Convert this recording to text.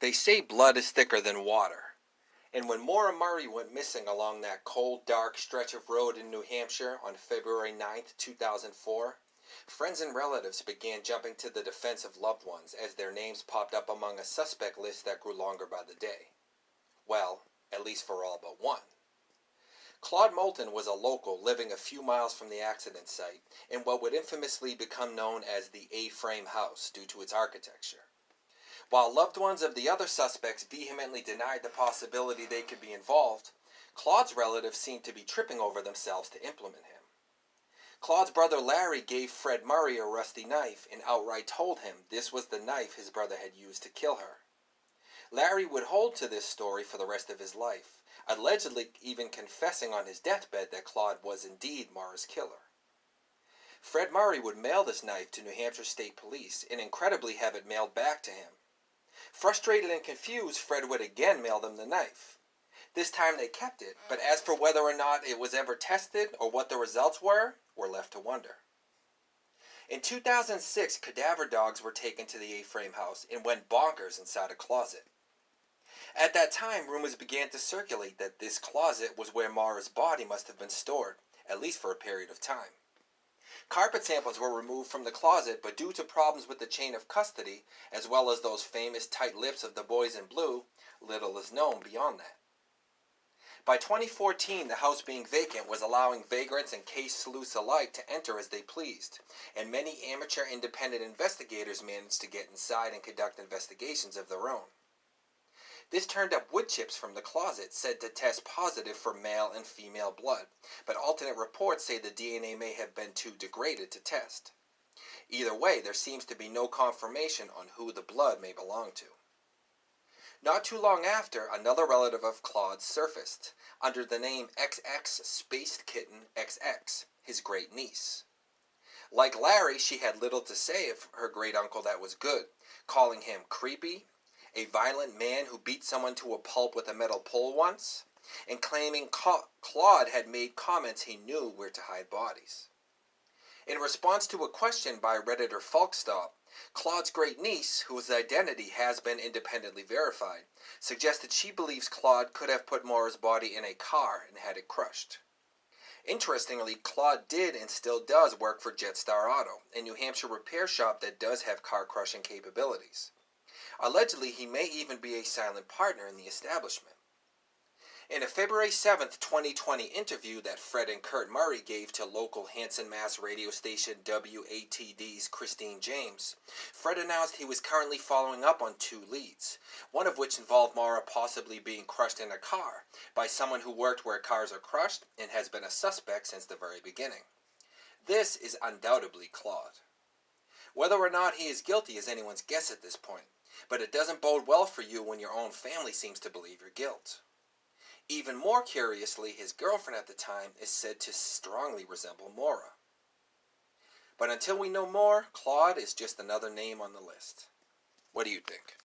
They say blood is thicker than water. And when Maura Murray went missing along that cold, dark stretch of road in New Hampshire on February 9th, 2004, friends and relatives began jumping to the defense of loved ones as their names popped up among a suspect list that grew longer by the day. Well, at least for all but one. Claude Moulton was a local living a few miles from the accident site in what would infamously become known as the A-frame house due to its architecture. While loved ones of the other suspects vehemently denied the possibility they could be involved, Claude's relatives seemed to be tripping over themselves to implement him. Claude's brother Larry gave Fred Murray a rusty knife and outright told him this was the knife his brother had used to kill her. Larry would hold to this story for the rest of his life, allegedly even confessing on his deathbed that Claude was indeed Maura's killer. Fred Murray would mail this knife to New Hampshire State Police and incredibly have it mailed back to him. Frustrated and confused, Fred would again mail them the knife. This time they kept it, but as for whether or not it was ever tested or what the results were left to wonder. In 2006, cadaver dogs were taken to the A-frame house and went bonkers inside a closet. At that time, rumors began to circulate that this closet was where Maura's body must have been stored, at least for a period of time. Carpet samples were removed from the closet, but due to problems with the chain of custody, as well as those famous tight lips of the boys in blue, little is known beyond that. By 2014, the house being vacant was allowing vagrants and case sleuths alike to enter as they pleased, and many amateur independent investigators managed to get inside and conduct investigations of their own. This turned up wood chips from the closet said to test positive for male and female blood, but alternate reports say the DNA may have been too degraded to test. Either way, there seems to be no confirmation on who the blood may belong to. Not too long after, another relative of Claude surfaced, under the name XX Spaced Kitten XX, his great niece. Like Larry, she had little to say of her great uncle that was good, calling him creepy, a violent man who beat someone to a pulp with a metal pole once, and claiming Claude had made comments he knew where to hide bodies. In response to a question by Redditor Folkstop, Claude's great niece, whose identity has been independently verified, suggested she believes Claude could have put Maura's body in a car and had it crushed. Interestingly, Claude did and still does work for Jetstar Auto, a New Hampshire repair shop that does have car crushing capabilities. Allegedly, he may even be a silent partner in the establishment. In a February 7th, 2020 interview that Fred and Kurt Murray gave to local Hanson, Mass. Radio station WATD's Christine James, Fred announced he was currently following up on 2 leads, one of which involved Maura possibly being crushed in a car by someone who worked where cars are crushed and has been a suspect since the very beginning. This is undoubtedly Claude. Whether or not he is guilty is anyone's guess at this point, but it doesn't bode well for you when your own family seems to believe your guilt. Even more curiously, his girlfriend at the time is said to strongly resemble Maura. But until we know more, Claude is just another name on the list. What do you think?